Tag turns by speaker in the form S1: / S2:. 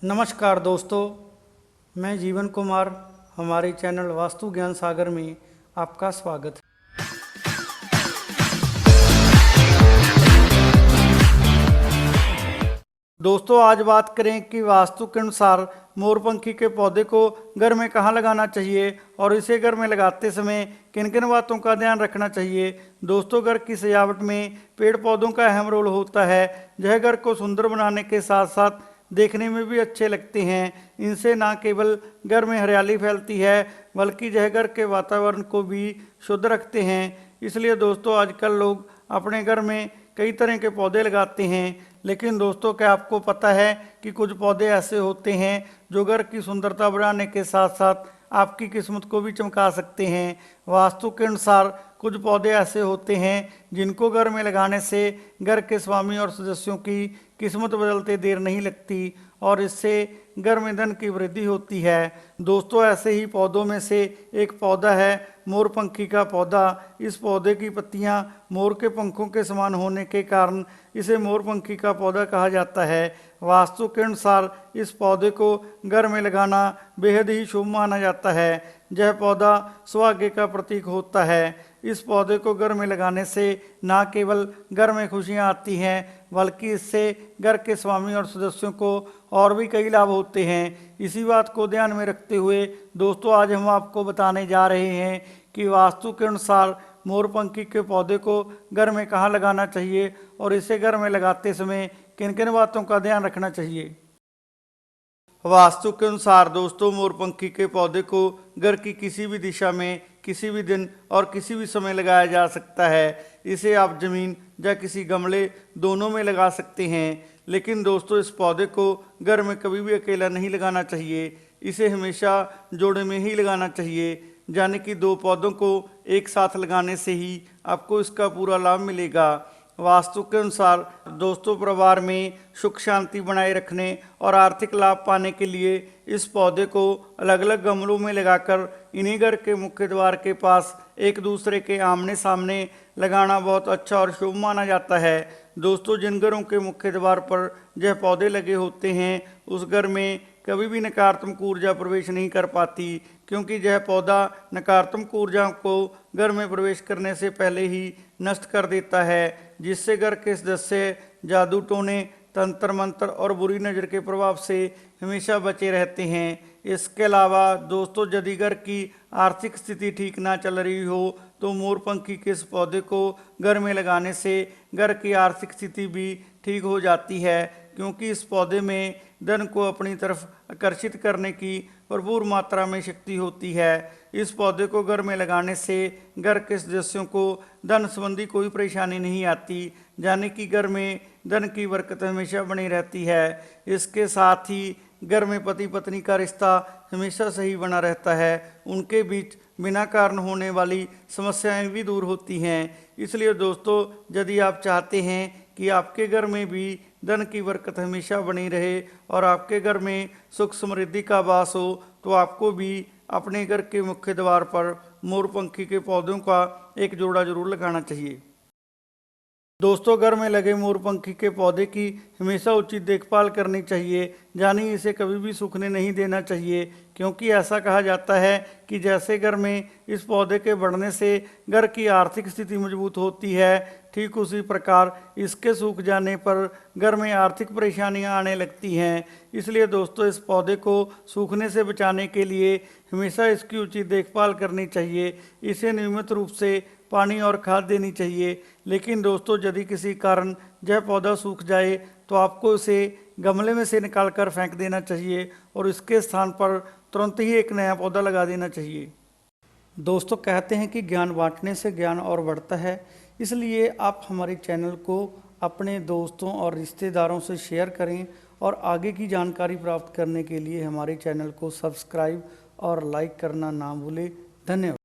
S1: नमस्कार दोस्तों, मैं जीवन कुमार। हमारे चैनल वास्तु ज्ञान सागर में आपका स्वागत है। दोस्तों, आज बात करें कि वास्तु के अनुसार मोरपंखी के पौधे को घर में कहाँ लगाना चाहिए और इसे घर में लगाते समय किन किन बातों का ध्यान रखना चाहिए। दोस्तों, घर की सजावट में पेड़ पौधों का अहम रोल होता है। यह घर को सुंदर बनाने के साथ साथ देखने में भी अच्छे लगते हैं। इनसे न केवल घर में हरियाली फैलती है बल्कि यह घर के वातावरण को भी शुद्ध रखते हैं। इसलिए दोस्तों, आजकल लोग अपने घर में कई तरह के पौधे लगाते हैं, लेकिन दोस्तों, क्या आपको पता है कि कुछ पौधे ऐसे होते हैं जो घर की सुंदरता बढ़ाने के साथ साथ आपकी किस्मत को भी चमका सकते हैं। वास्तु के अनुसार कुछ पौधे ऐसे होते हैं जिनको घर में लगाने से घर के स्वामी और सदस्यों की किस्मत बदलते देर नहीं लगती और इससे घर में धन की वृद्धि होती है। दोस्तों, ऐसे ही पौधों में से एक पौधा है मोरपंखी का पौधा। इस पौधे की पत्तियां मोर के पंखों के समान होने के कारण इसे मोरपंखी का पौधा कहा जाता है। वास्तु के अनुसार इस पौधे को घर में लगाना बेहद ही शुभ माना जाता है। यह पौधा सौभाग्य का प्रतीक होता है। इस पौधे को घर में लगाने से न केवल घर में खुशियां आती हैं बल्कि इससे घर के स्वामी और सदस्यों को और भी कई लाभ होते हैं। इसी बात को ध्यान में रखते हुए दोस्तों, आज हम आपको बताने जा रहे हैं कि वास्तु के अनुसार मोरपंखी के पौधे को घर में कहाँ लगाना चाहिए और इसे घर में लगाते समय किन किन बातों का ध्यान रखना चाहिए। वास्तु के अनुसार दोस्तों, मोरपंखी के पौधे को घर की किसी भी दिशा में किसी भी दिन और किसी भी समय लगाया जा सकता है। इसे आप जमीन या किसी गमले दोनों में लगा सकते हैं, लेकिन दोस्तों, इस पौधे को घर में कभी भी अकेला नहीं लगाना चाहिए। इसे हमेशा जोड़े में ही लगाना चाहिए, यानी कि दो पौधों को एक साथ लगाने से ही आपको इसका पूरा लाभ मिलेगा। वास्तु के अनुसार दोस्तों, परिवार में सुख शांति बनाए रखने और आर्थिक लाभ पाने के लिए इस पौधे को अलग अलग गमलों में लगाकर इन्हीं घर के मुख्य द्वार के पास एक दूसरे के आमने सामने लगाना बहुत अच्छा और शुभ माना जाता है। दोस्तों, जिन घरों के मुख्य द्वार पर यह पौधे लगे होते हैं उस घर में कभी भी नकारात्मक ऊर्जा प्रवेश नहीं कर पाती, क्योंकि यह पौधा नकारात्मक ऊर्जा को घर में प्रवेश करने से पहले ही नष्ट कर देता है, जिससे घर के सदस्य जादू टोने तंत्र मंत्र और बुरी नज़र के प्रभाव से हमेशा बचे रहते हैं। इसके अलावा दोस्तों, यदि घर की आर्थिक स्थिति ठीक ना चल रही हो तो मोरपंखी के इस पौधे को घर में लगाने से घर की आर्थिक स्थिति भी ठीक हो जाती है, क्योंकि इस पौधे में धन को अपनी तरफ आकर्षित करने की भरपूर मात्रा में शक्ति होती है। इस पौधे को घर में लगाने से घर के सदस्यों को धन संबंधी कोई परेशानी नहीं आती, यानी कि घर में धन की बरकत हमेशा बनी रहती है। इसके साथ ही घर में पति पत्नी का रिश्ता हमेशा सही बना रहता है। उनके बीच बिना कारण होने वाली समस्याएं भी दूर होती हैं। इसलिए दोस्तों, यदि आप चाहते हैं कि आपके घर में भी धन की बरकत हमेशा बनी रहे और आपके घर में सुख समृद्धि का वास हो, तो आपको भी अपने घर के मुख्य द्वार पर मोरपंखी के पौधों का एक जोड़ा जरूर लगाना चाहिए। दोस्तों, घर में लगे मोरपंखी के पौधे की हमेशा उचित देखभाल करनी चाहिए, यानी इसे कभी भी सूखने नहीं देना चाहिए, क्योंकि ऐसा कहा जाता है कि जैसे घर में इस पौधे के बढ़ने से घर की आर्थिक स्थिति मजबूत होती है, ठीक उसी प्रकार इसके सूख जाने पर घर में आर्थिक परेशानियां आने लगती हैं। इसलिए दोस्तों, इस पौधे को सूखने से बचाने के लिए हमेशा इसकी उचित देखभाल करनी चाहिए। इसे नियमित रूप से पानी और खाद देनी चाहिए। लेकिन दोस्तों, यदि किसी कारण यह पौधा सूख जाए तो आपको इसे गमले में से निकाल कर फेंक देना चाहिए और इसके स्थान पर तुरंत ही एक नया पौधा लगा देना चाहिए। दोस्तों, कहते हैं कि ज्ञान बांटने से ज्ञान और बढ़ता है, इसलिए आप हमारे चैनल को अपने दोस्तों और रिश्तेदारों से शेयर करें और आगे की जानकारी प्राप्त करने के लिए हमारे चैनल को सब्सक्राइब और लाइक करना ना भूलें। धन्यवाद।